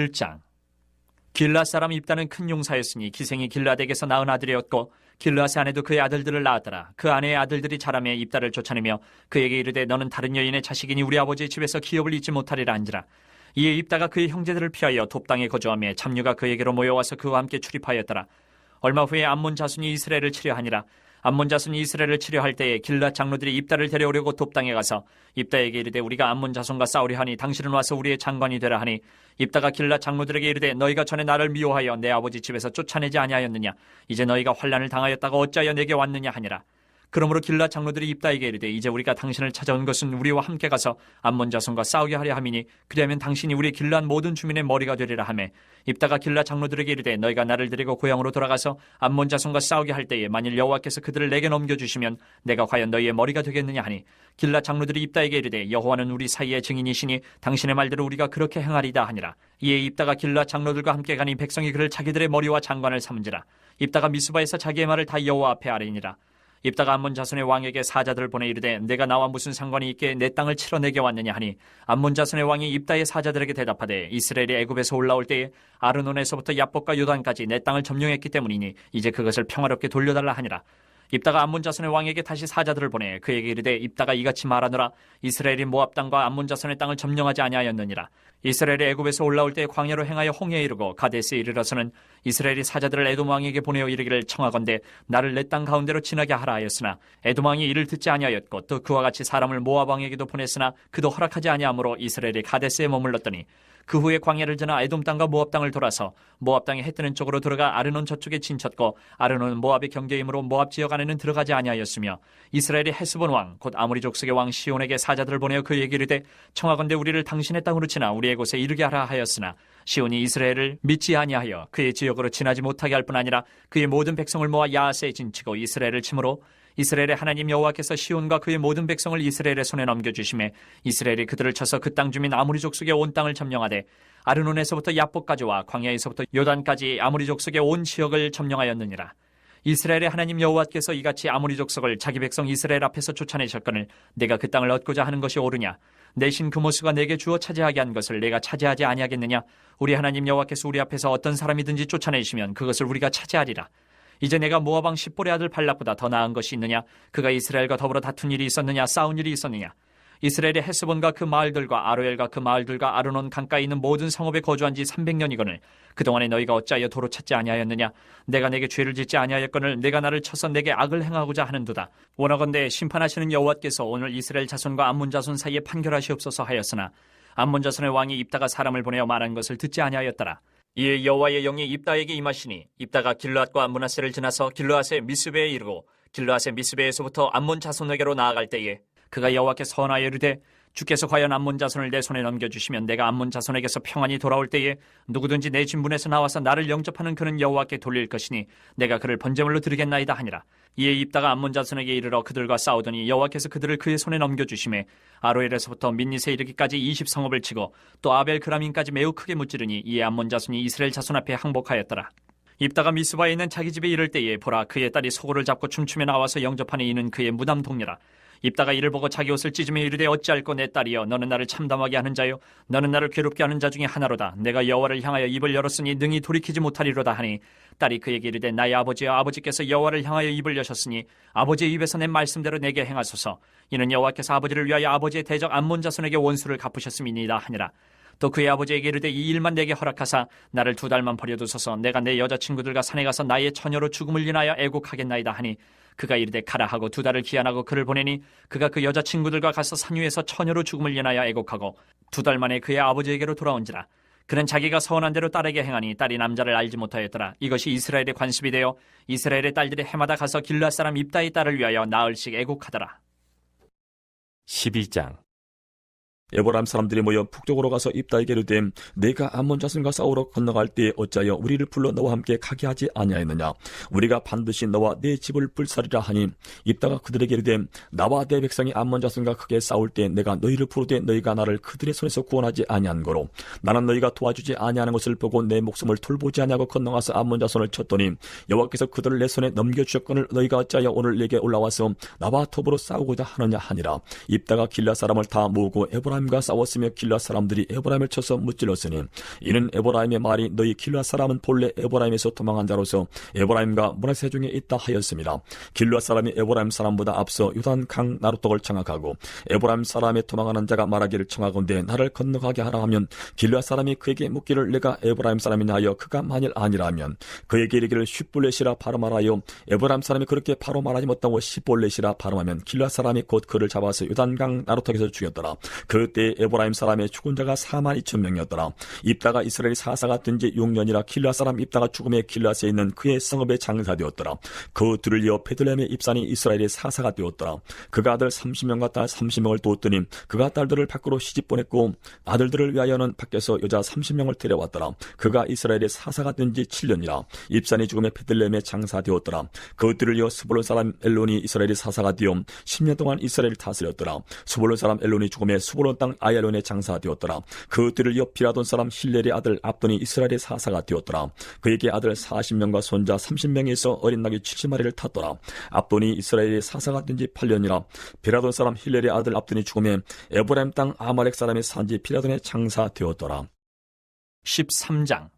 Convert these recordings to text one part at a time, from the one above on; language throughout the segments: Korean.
11장. 길르앗 사람 입다는 큰 용사였으니 기생이 길르앗에게서 낳은 아들이었고 길르앗의 아내도 그의 아들들을 낳았더라. 그 아내의 아들들이 자라매 입다를 쫓아내며 그에게 이르되 너는 다른 여인의 자식이니 우리 아버지의 집에서 기업을 잊지 못하리라 한지라. 이에 입다가 그의 형제들을 피하여 돛당에 거주하며 잡류가 그에게로 모여와서 그와 함께 출입하였더라. 얼마 후에 암몬 자손이 이스라엘을 치려하니라. 암몬 자손이 이스라엘을 치려할 때에 길르앗 장로들이 입다를 데려오려고 돛당에 가서 입다에게 이르되 우리가 암몬 자손과 싸우려 하니 당신은 와서 우리의 장관이 되라 하니 입다가 길르앗 장로들에게 이르되 너희가 전에 나를 미워하여 내 아버지 집에서 쫓아내지 아니하였느냐. 이제 너희가 환난을 당하였다가 어찌하여 내게 왔느냐 하니라. 그러므로 길르앗 장로들이 입다에게 이르되 이제 우리가 당신을 찾아온 것은 우리와 함께 가서 암몬 자손과 싸우게 하려 함이니 그리하면 당신이 우리 길르앗 모든 주민의 머리가 되리라 하매 입다가 길르앗 장로들에게 이르되 너희가 나를 데리고 고향으로 돌아가서 암몬 자손과 싸우게 할 때에 만일 여호와께서 그들을 내게 넘겨주시면 내가 과연 너희의 머리가 되겠느냐 하니 길르앗 장로들이 입다에게 이르되 여호와는 우리 사이의 증인이시니 당신의 말대로 우리가 그렇게 행하리다 하니라. 이에 입다가 길르앗 장로들과 함께 가니 백성이 그를 자기들의 머리와 장관을 삼은지라. 입다가 미스바에서 자기의 말을 다 여호와 앞에 아뢰니라. 입다가 암몬 자손의 왕에게 사자들을 보내 이르되 내가 나와 무슨 상관이 있게 내 땅을 치러 내게 왔느냐 하니 암몬 자손의 왕이 입다의 사자들에게 대답하되 이스라엘이 애굽에서 올라올 때에 아르논에서부터 야복과 요단까지 내 땅을 점령했기 때문이니 이제 그것을 평화롭게 돌려달라 하니라. 입다가 암몬 자손의 왕에게 다시 사자들을 보내 그에게 이르되 입다가 이같이 말하노라. 이스라엘이 모압 땅과 암몬 자손의 땅을 점령하지 아니하였느니라. 이스라엘이 애굽에서 올라올 때 광야로 행하여 홍해에 이르고 가데스에 이르러서는 이스라엘이 사자들을 에돔 왕에게 보내어 이르기를 청하건대 나를 내 땅 가운데로 지나게 하라 하였으나 에돔 왕이 이를 듣지 아니하였고 또 그와 같이 사람을 모압 왕에게도 보냈으나 그도 허락하지 아니하므로 이스라엘이 가데스에 머물렀더니 그 후에 광야를 지나 에돔 땅과 모압 땅을 돌아서 모압 땅의 해 뜨는 쪽으로 들어가 아르논 저쪽에 진쳤고 아르논은 모압의 경계이므로 모압 지역 안에는 들어가지 아니하였으며 이스라엘이 헤스본 왕 곧 아모리 족속의 왕 시온에게 사자들을 보내어 그에게 이르되 청하건대 우리를 당신의 땅으로 지나 우리의 곳에 이르게 하라 하였으나 시온이 이스라엘을 믿지 아니하여 그의 지역으로 지나지 못하게 할 뿐 아니라 그의 모든 백성을 모아 야하스에 진치고 이스라엘을 치므로 이스라엘의 하나님 여호와께서 시온과 그의 모든 백성을 이스라엘의 손에 넘겨주심에 이스라엘이 그들을 쳐서 그 땅 주민 아모리 족속의 온 땅을 점령하되 아르논에서부터 야복까지와 광야에서부터 요단까지 아모리 족속의 온 지역을 점령하였느니라. 이스라엘의 하나님 여호와께서 이같이 아모리 족속을 자기 백성 이스라엘 앞에서 쫓아내셨거늘 내가 그 땅을 얻고자 하는 것이 옳으냐. 내 신 그모스가 내게 주어 차지하게 한 것을 내가 차지하지 아니하겠느냐. 우리 하나님 여호와께서 우리 앞에서 어떤 사람이든지 쫓아내시면 그것을 우리가 차지하리라. 이제 내가 모압 왕 십볼의 아들 발락보다 더 나은 것이 있느냐. 그가 이스라엘과 더불어 다툰 일이 있었느냐. 싸운 일이 있었느냐. 이스라엘의 헤스본과 그 마을들과 아로엘과 그 마을들과 아르논 강가에 있는 모든 성읍에 거주한 지 300년이거늘 그동안에 너희가 어찌하여 도로 찾지 아니하였느냐. 내가 내게 죄를 짓지 아니하였거늘 내가 나를 쳐서 내게 악을 행하고자 하는도다. 원하건대 심판하시는 여호와께서 오늘 이스라엘 자손과 암몬 자손 사이에 판결하시옵소서 하였으나 암몬 자손의 왕이 입다가 사람을 보내어 말한 것을 듣지 아니하였더라. 이에 여호와의 영이 입다에게 임하시니 입다가 길르앗과 므낫세를 지나서 길르앗의 미스베에 이르고 길르앗의 미스베에서부터 암몬 자손에게로 나아갈 때에 그가 여호와께 선하여 이르되 주께서 과연 암몬 자손을 내 손에 넘겨주시면 내가 암몬 자손에게서 평안히 돌아올 때에 누구든지 내 진분에서 나와서 나를 영접하는 그는 여호와께 돌릴 것이니 내가 그를 번제물로 드리겠나이다 하니라. 이에 입다가 암몬 자손에게 이르러 그들과 싸우더니 여호와께서 그들을 그의 손에 넘겨주심에 아로엘에서부터 민닛에 이르기까지 20성읍을 치고 또 아벨 그라민까지 매우 크게 무찌르니 이에 암몬 자손이 이스라엘 자손 앞에 항복하였더라. 입다가 미스바에 있는 자기 집에 이를 때에 보라 그의 딸이 소고를 잡고 춤추며 나와서 영접하니 이는 그의 무담 동료라. 입다가 이를 보고 자기 옷을 찢으며 이르되 어찌할꼬 내 딸이여 너는 나를 참담하게 하는 자요 너는 나를 괴롭게 하는 자 중에 하나로다. 내가 여호와를 향하여 입을 열었으니 능히 돌이키지 못하리로다 하니 딸이 그에게 이르되 나의 아버지여 아버지께서 여호와를 향하여 입을 여셨으니 아버지의 입에서 낸 말씀대로 내게 행하소서. 이는 여호와께서 아버지를 위하여 아버지의 대적 암몬 자손에게 원수를 갚으셨음이니이다 하니라. 또 그의 아버지에게 이르되 이 일만 내게 허락하사 나를 2달만 버려두소서. 내가 내 여자친구들과 산에 가서 나의 처녀로 죽음을 인하여 애곡하겠나이다 하니 그가 이르되 가라 하고 2달을 기한하고 그를 보내니 그가 그 여자친구들과 가서 산 위에서 처녀로 죽음을 인하여 애곡하고 2달 만에 그의 아버지에게로 돌아온지라. 그는 자기가 서원한 대로 딸에게 행하니 딸이 남자를 알지 못하였더라. 이것이 이스라엘의 관습이 되어 이스라엘의 딸들이 해마다 가서 길르앗 사람 입다의 딸을 위하여 나흘씩 애곡하더라. 12장. 에보람 사람들이 모여 북쪽으로 가서 입다에게 이르되 내가 암몬 자손과 싸우러 건너갈 때에 어찌하여 우리를 불러 너와 함께 가게 하지 아니하였느냐. 우리가 반드시 너와 내 집을 불살이라 하니 입다가 그들에게 이르되 나와 내 백성이 암몬 자손과 크게 싸울 때 내가 너희를 부르되 너희가 나를 그들의 손에서 구원하지 아니한 거로 나는 너희가 도와주지 아니하는 것을 보고 내 목숨을 돌보지 아니하고 건너가서 암몬 자손을 쳤더니 여호와께서 그들을 내 손에 넘겨주셨거늘 너희가 어찌하여 오늘 내게 올라와서 나와 더불어 싸우고자 하느냐 하니라. 입다가 길르앗 사람을 다 모으고 에보람 에브라임과 싸웠으며 길앗 사람들이 에브라임을 쳐서 무찔렀으니 이는 에브라임의 말이 너희 길앗 사람은 본래 에브라임에서 도망한 자로서 에브라임과 문하세 중에 있다 하였습니다. 길앗 사람이 에브라임 사람보다 앞서 요단 강 나루떡을 청악하고 에브라임 사람의 도망하는 자가 말하기를 청하건대 나를 건너가게 하라 하면 길앗 사람이 그에게 묻기를 내가 에브라임 사람이냐 하여 그가 만일 아니라면 그에게 이르기를 쉿볼렛이라 발음하라요. 에브라임 사람이 그렇게 바로 말하지 못하고 시볼렛이라 발음하면 길앗 사람이 곧 그를 잡아서 요단강 나루턱에서 죽였더라. 그때 에브라임 사람의 죽은 자가 42,000명이었더라. 입다가 이스라엘 사사가 된 지 6년이라 길앗 사람 입다가 죽음에 길앗에 있는 그의 성읍에 장사되었더라. 그 둘을 이어 베들레헴의 입산이 이스라엘의 사사가 되었더라. 그가 아들 30명과 딸 30명을 두었더니 그가 딸들을 밖으로 시집 보냈고 아들들을 위하여는 밖에서 여자 30명을 데려왔더라. 그가 이스라엘의 사사가 된 지 7년이라 입산이 죽음에 베들레헴에 장사되었더라. 그들을 이어 스불론 사람 엘론이 이스라엘의 사사가 되어 10년 동안 이스라엘을 다스렸더라. 스불론 사람 엘론이 죽음에 스불론 땅 아얄론에 장사되었더라. 그들을 이어 비라돈 사람 힐렐의 아들 압돈이 이스라엘의 사사가 되었더라. 그에게 아들 40명과 손자 30명이 있어 어린 낙이 70마리를 탔더라. 압돈이 이스라엘의 사사가 된 지 8년이라 비라돈 사람 힐렐의 아들 압돈이 죽음에 에브라임 땅 아말렉 사람의 산지 비라돈에 장사되었더라. 13장.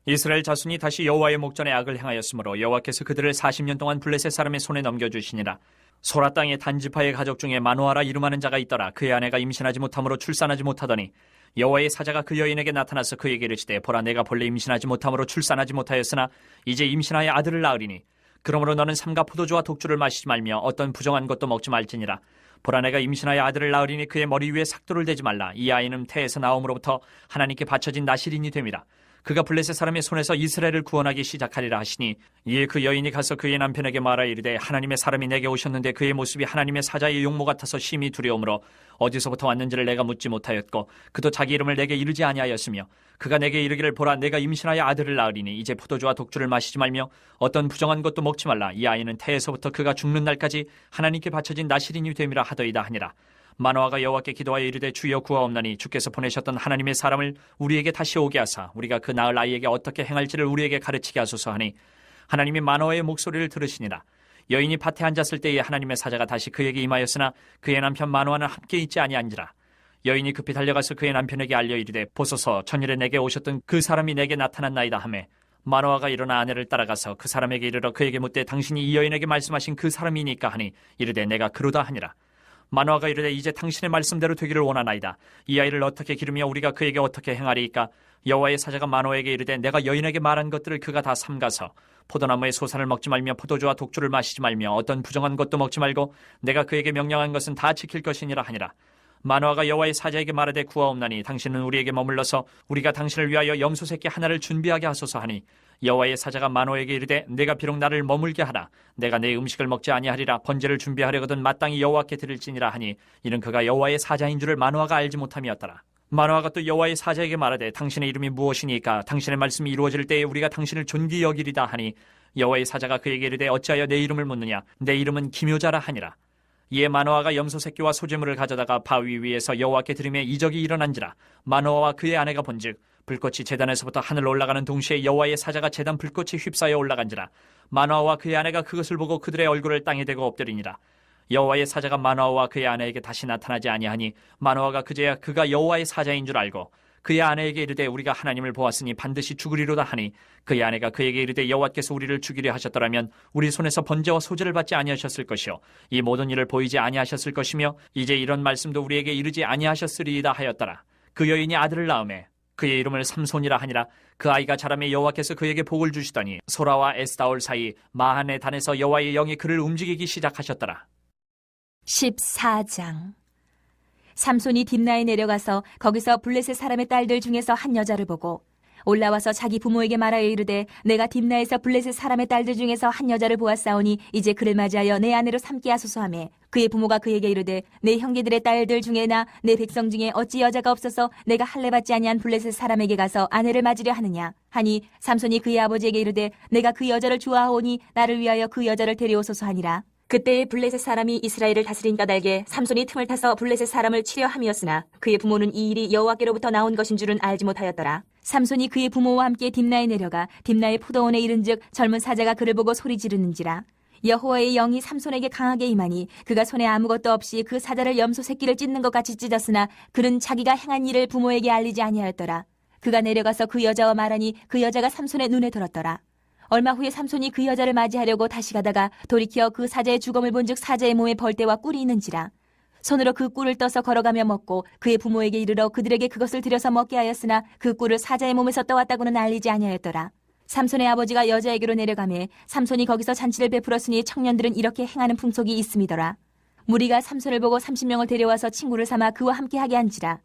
이스라엘 자손이 다시 여호와의 목전에 악을 행하였으므로 여호와께서 그들을 40년 동안 블레셋 사람의 손에 넘겨주시니라. 소라 땅의 단지파의 가족 중에 마노아라 이름하는 자가 있더라. 그의 아내가 임신하지 못함으로 출산하지 못하더니 여호와의 사자가 그 여인에게 나타나서 그에게 이르시되 보라 내가 본래 임신하지 못함으로 출산하지 못하였으나 이제 임신하여 아들을 낳으리니 그러므로 너는 삼가 포도주와 독주를 마시지 말며 어떤 부정한 것도 먹지 말지니라. 보라 내가 임신하여 아들을 낳으리니 그의 머리 위에 삭도를 대지 말라. 이 아이는 태에서 나옴으로부터 하나님께 바쳐진 나실인이 됨이라. 그가 블레셋 사람의 손에서 이스라엘을 구원하기 시작하리라 하시니 이에 그 여인이 가서 그의 남편에게 말하 이르되 하나님의 사람이 내게 오셨는데 그의 모습이 하나님의 사자의 용모 같아서 심히 두려우므로 어디서부터 왔는지를 내가 묻지 못하였고 그도 자기 이름을 내게 이르지 아니하였으며 그가 내게 이르기를 보라 내가 임신하여 아들을 낳으리니 이제 포도주와 독주를 마시지 말며 어떤 부정한 것도 먹지 말라. 이 아이는 태에서부터 그가 죽는 날까지 하나님께 바쳐진 나실인이 됨이라 하더이다 하니라. 마노아가 여호와께 기도하여 이르되 주여 구하옵나니 주께서 보내셨던 하나님의 사람을 우리에게 다시 오게 하사 우리가 그 낳을 아이에게 어떻게 행할지를 우리에게 가르치게 하소서 하니 하나님이 마노아의 목소리를 들으시니라. 여인이 밭에 앉았을 때에 하나님의 사자가 다시 그에게 임하였으나 그의 남편 마노아는 함께 있지 아니한지라. 여인이 급히 달려가서 그의 남편에게 알려 이르되 보소서 전일에 내게 오셨던 그 사람이 내게 나타났나이다 하매 마노아가 일어나 아내를 따라가서 그 사람에게 이르러 그에게 묻되 당신이 이 여인에게 말씀하신 그 사람이니까 하니 이르되 내가 그러다 하니라. 마노아가 이르되 이제 당신의 말씀대로 되기를 원하나이다. 이 아이를 어떻게 기르며 우리가 그에게 어떻게 행하리이까. 여호와의 사자가 마노아에게 이르되 내가 여인에게 말한 것들을 그가 다 삼가서 포도나무의 소산을 먹지 말며 포도주와 독주를 마시지 말며 어떤 부정한 것도 먹지 말고 내가 그에게 명령한 것은 다 지킬 것이니라 하니라. 마노아가 여호와의 사자에게 말하되 구하옵나니 당신은 우리에게 머물러서 우리가 당신을 위하여 염소 새끼 하나를 준비하게 하소서 하니 여호와의 사자가 마노아에게 이르되 내가 비록 나를 머물게 하라. 내가 내 음식을 먹지 아니하리라. 번제를 준비하려거든 마땅히 여호와께 드릴지니라 하니 이는 그가 여호와의 사자인 줄을 마노아가 알지 못함이었더라. 마노아가 또 여호와의 사자에게 말하되 당신의 이름이 무엇이니까 당신의 말씀이 이루어질 때에 우리가 당신을 존귀 여기리다 하니 여호와의 사자가 그에게 이르되 어찌하여 내 이름을 묻느냐. 내 이름은 기묘자라 하니라. 이에 마노아가 염소 새끼와 소재물을 가져다가 바위 위에서 여호와께 드리매 이적이 일어난지라. 마노아와 그의 아내가 본즉 불꽃이 제단에서부터 하늘로 올라가는 동시에 여호와의 사자가 제단 불꽃이 휩싸여 올라간지라. 마노아와 그의 아내가 그것을 보고 그들의 얼굴을 땅에 대고 엎드리니라. 여호와의 사자가 마노아와 그의 아내에게 다시 나타나지 아니하니 마노아가 그제야 그가 여호와의 사자인 줄 알고 그의 아내에게 이르되 우리가 하나님을 보았으니 반드시 죽으리로다 하니 그의 아내가 그에게 이르되 여호와께서 우리를 죽이려 하셨더라면 우리 손에서 번제와 소제를 받지 아니하셨을 것이요 이 모든 일을 보이지 아니하셨을 것이며 이제 이런 말씀도 우리에게 이르지 아니하셨으리이다 하였더라. 그 여인이 아들을 낳음에 그의 이름을 삼손이라 하니라. 그 아이가 자라매 여호와께서 그에게 복을 주시더니 소라와 에스다올 사이 마한의 단에서 여호와의 영이 그를 움직이기 시작하셨더라. 14장. 삼손이 딥나에 내려가서 거기서 블레셋 사람의 딸들 중에서 한 여자를 보고 올라와서 자기 부모에게 말하여 이르되 내가 딥나에서 블레셋 사람의 딸들 중에서 한 여자를 보았사오니 이제 그를 맞이하여 내 아내로 삼게 하소서 하매 그의 부모가 그에게 이르되 내 형제들의 딸들 중에나 내 백성 중에 어찌 여자가 없어서 내가 할례받지 아니한 블레셋 사람에게 가서 아내를 맞으려 하느냐 하니 삼손이 그의 아버지에게 이르되 내가 그 여자를 좋아하오니 나를 위하여 그 여자를 데려오소서 하니라. 그때에 블레셋 사람이 이스라엘을 다스린 까닭에 삼손이 틈을 타서 블레셋 사람을 치려 함이었으나 그의 부모는 이 일이 여호와께로부터 나온 것인 줄은 알지 못하였더라. 삼손이 그의 부모와 함께 딥나에 내려가 딥나의 포도원에 이른즉 젊은 사자가 그를 보고 소리 지르는지라. 여호와의 영이 삼손에게 강하게 임하니 그가 손에 아무것도 없이 그 사자를 염소 새끼를 찢는 것 같이 찢었으나 그는 자기가 행한 일을 부모에게 알리지 아니하였더라. 그가 내려가서 그 여자와 말하니 그 여자가 삼손의 눈에 들었더라. 얼마 후에 삼손이 그 여자를 맞이하려고 다시 가다가 돌이켜 그 사자의 죽음을 본즉 사자의 몸에 벌떼와 꿀이 있는지라. 손으로 그 꿀을 떠서 걸어가며 먹고 그의 부모에게 이르러 그들에게 그것을 들여서 먹게 하였으나 그 꿀을 사자의 몸에서 떠왔다고는 알리지 아니하였더라. 삼손의 아버지가 여자에게로 내려가매 삼손이 거기서 잔치를 베풀었으니 청년들은 이렇게 행하는 풍속이 있음이더라. 무리가 삼손을 보고 30명을 데려와서 친구를 삼아 그와 함께 하게 한지라.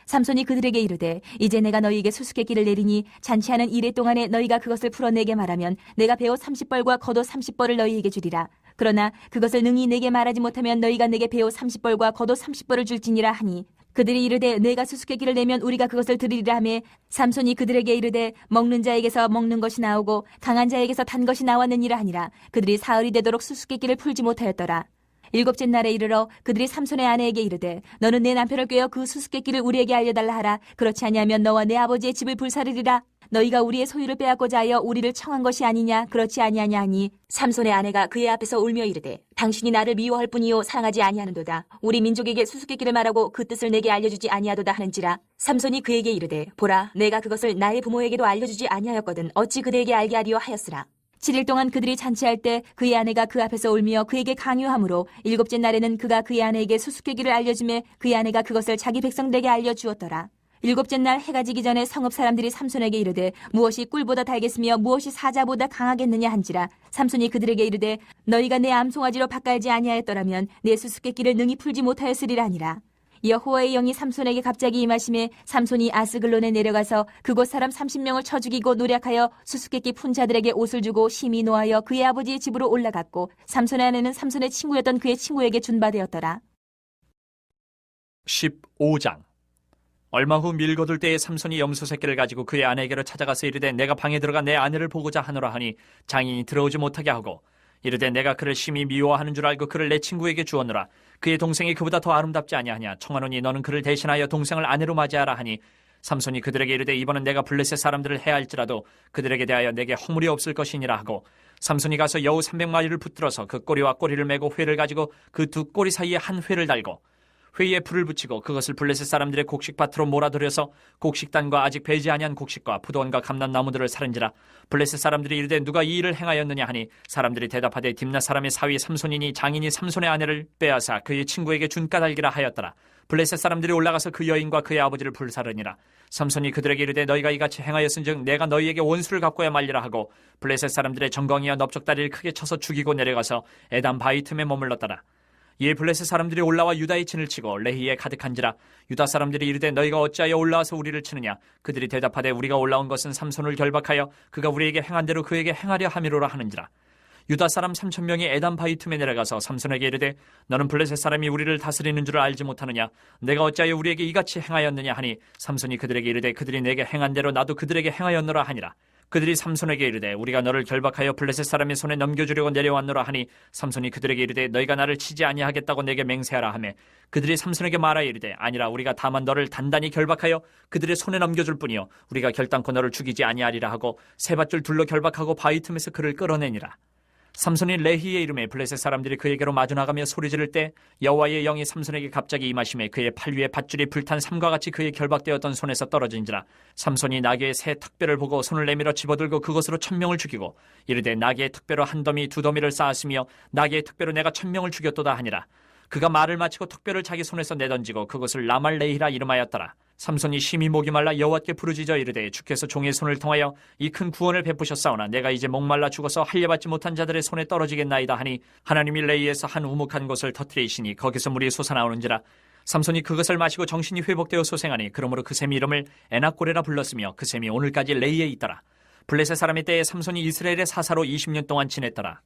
삼손이 그들에게 이르되 이제 내가 너희에게 수수께끼를 내리니 잔치하는 이래 동안에 너희가 그것을 풀어내게 말하면 내가 베옷 30벌과 겉옷 30벌을 너희에게 주리라. 그러나 그것을 능히 내게 말하지 못하면 너희가 내게 베옷 30벌과 겉옷 30벌을 줄지니라 하니 그들이 이르되 내가 수수께끼를 내면 우리가 그것을 드리리라 하매 삼손이 그들에게 이르되 먹는 자에게서 먹는 것이 나오고 강한 자에게서 단 것이 나왔느니라 하니라. 그들이 사흘이 되도록 수수께끼를 풀지 못하였더라. 일곱째 날에 이르러 그들이 삼손의 아내에게 이르되 너는 내 남편을 꾀어 그 수수께끼를 우리에게 알려달라 하라. 그렇지 아니하면 너와 내 아버지의 집을 불사르리라. 너희가 우리의 소유를 빼앗고자 하여 우리를 청한 것이 아니냐 그렇지 아니하냐 하니 삼손의 아내가 그의 앞에서 울며 이르되 당신이 나를 미워할 뿐이요 사랑하지 아니하는도다. 우리 민족에게 수수께끼를 말하고 그 뜻을 내게 알려주지 아니하도다 하는지라. 삼손이 그에게 이르되 보라 내가 그것을 나의 부모에게도 알려주지 아니하였거든 어찌 그들에게 알게 하리요 하였으라. 7일 동안 그들이 잔치할 때 그의 아내가 그 앞에서 울며 그에게 강요하므로 일곱째 날에는 그가 그의 아내에게 수수께끼를 알려주매 그의 아내가 그것을 자기 백성들에게 알려주었더라. 일곱째 날 해가 지기 전에 성읍 사람들이 삼손에게 이르되 무엇이 꿀보다 달겠으며 무엇이 사자보다 강하겠느냐 한지라. 삼손이 그들에게 이르되 너희가 내 암송아지로 바깔지 아니하였더라면 내 수수께끼를 능히 풀지 못하였으리라 하니라. 여호와의 영이 삼손에게 갑자기 임하심에 삼손이 아스글론에 내려가서 그곳 사람 30명을 쳐 죽이고 노략하여 수수께끼 푼 자들에게 옷을 주고 심히 노하여 그의 아버지의 집으로 올라갔고 삼손의 아내는 삼손의 친구였던 그의 친구에게 준바되었더라. 15장. 얼마 후 밀거둘 때에 삼손이 염소 새끼를 가지고 그의 아내에게로 찾아가서 이르되 내가 방에 들어가 내 아내를 보고자 하노라 하니 장인이 들어오지 못하게 하고 이르되 내가 그를 심히 미워하는 줄 알고 그를 내 친구에게 주었노라. 그의 동생이 그보다 더 아름답지 아니하냐. 청하노니 너는 그를 대신하여 동생을 아내로 맞이하라 하니 삼손이 그들에게 이르되 이번은 내가 블레셋 사람들을 해할지라도 그들에게 대하여 내게 허물이 없을 것이니라 하고 삼손이 가서 여우 300마리를 붙들어서 그 꼬리와 꼬리를 메고 회를 가지고 그 두 꼬리 사이에 한 회를 달고 회에 불을 붙이고 그것을 블레셋 사람들의 곡식밭으로 몰아들여서 곡식단과 아직 배지 아니한 곡식과 푸도원과 감람나무들을 사른지라. 블레셋 사람들이 이르되 누가 이 일을 행하였느냐 하니 사람들이 대답하되 딥낫 사람의 사위 삼손이니 장인이 삼손의 아내를 빼앗아 그의 친구에게 준 까닭이라 하였더라. 블레셋 사람들이 올라가서 그 여인과 그의 아버지를 불사르니라. 삼손이 그들에게 이르되 너희가 이같이 행하였은즉 내가 너희에게 원수를 갚고야 말리라 하고 블레셋 사람들의 정광이와 넓적다리를 크게 쳐서 죽이고 내려가서 에담 바위 틈에 머물렀더라. 이에 블레셋 사람들이 올라와 유다의 진을 치고 레히에 가득한지라. 유다 사람들이 이르되 너희가 어찌하여 올라와서 우리를 치느냐. 그들이 대답하되 우리가 올라온 것은 삼손을 결박하여 그가 우리에게 행한 대로 그에게 행하려 함이로라 하는지라. 유다 사람 3,000명이 에담 바위 틈에 내려가서 삼손에게 이르되 너는 블레셋 사람이 우리를 다스리는 줄을 알지 못하느냐. 내가 어찌하여 우리에게 이같이 행하였느냐 하니 삼손이 그들에게 이르되 그들이 내게 행한 대로 나도 그들에게 행하였노라 하니라. 그들이 삼손에게 이르되 우리가 너를 결박하여 블레셋 사람의 손에 넘겨주려고 내려왔노라 하니 삼손이 그들에게 이르되 너희가 나를 치지 아니하겠다고 내게 맹세하라 하매 그들이 삼손에게 말하여 이르되 아니라 우리가 다만 너를 단단히 결박하여 그들의 손에 넘겨줄 뿐이요 우리가 결단코 너를 죽이지 아니하리라 하고 세 밧줄 둘로 결박하고 바위 틈에서 그를 끌어내니라. 삼손이 레히의 이름에 블레셋 사람들이 그에게로 마주 나가며 소리 지를 때 여호와의 영이 삼손에게 갑자기 임하심에 그의 팔 위에 밧줄이 불탄 삼과 같이 그의 결박되었던 손에서 떨어진지라. 삼손이 나귀의 새 턱뼈를 보고 손을 내밀어 집어들고 그것으로 1,000명을 죽이고 이르되 나귀의 턱뼈로 한 더미 두 더미를 쌓았으며 나귀의 턱뼈로 내가 1,000명을 죽였도다 하니라. 그가 말을 마치고 턱뼈를 자기 손에서 내던지고 그것을 라말레히라 이름하였더라. 삼손이 심히 목이 말라 여호와께 부르짖어 이르되 주께서 종의 손을 통하여 이 큰 구원을 베푸셨사오나 내가 이제 목말라 죽어서 할례받지 못한 자들의 손에 떨어지겠나이다 하니 하나님이 레히에서 한 우묵한 곳을 터뜨리시니 거기서 물이 솟아나오는지라. 삼손이 그것을 마시고 정신이 회복되어 소생하니 그러므로 그 샘 이름을 에낙고레라 불렀으며 그 샘이 오늘까지 레히에 있더라. 블레셋 사람의 때에 삼손이 이스라엘의 사사로 20년 동안 지냈더라.